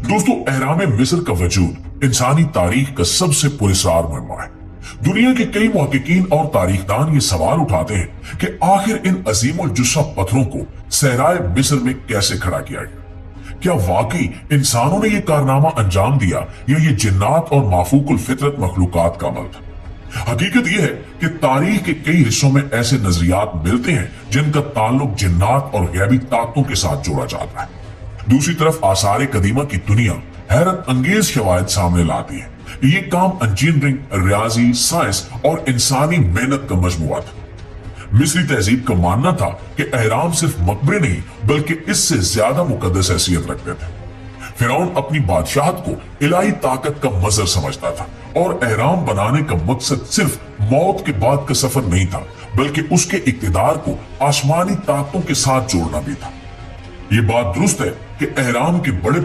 दोस्तों, अहराम मिस्र का वजूद इंसानी तारीख का सबसे पुरस्कार मुअम्मा है। दुनिया के कई मुहक्किकीन और तारीखदान ये सवाल उठाते हैं कि आखिर इन अजीमुल जुस्सा पत्थरों को सहराए मिस्र में कैसे खड़ा किया गया। क्या वाकई इंसानों ने यह कारनामा अंजाम दिया या ये जिन्नात और माफूकुल फितरत मखलूकात का अमल था? हकीकत यह है कि तारीख के कई हिस्सों में ऐसे नजरियात मिलते हैं जिनका ताल्लुक जिन्नात और गैबी ताकतों के साथ जोड़ा जाता है। दूसरी तरफ आसार कदीमा की दुनिया हैरत अंगेज शवायद सामने लाती है। ये काम इंजीनियरिंग, रियाजी, साइंस और इंसानी मेहनत का मजमुआ था। मिस्री तहजीब का मानना था कि अहराम सिर्फ मकबरे नहीं बल्कि इससे ज्यादा मुकद्दस हैसियत रखते थे। फिरौन अपनी बादशाहत को इलाही ताकत का मजर समझता था और अहराम बनाने का मकसद सिर्फ मौत के बाद का सफर नहीं था बल्कि उसके इक्तिदार को आसमानी ताकतों के साथ जोड़ना भी था। ये बात दुरुस्त है कि अहराम के बड़े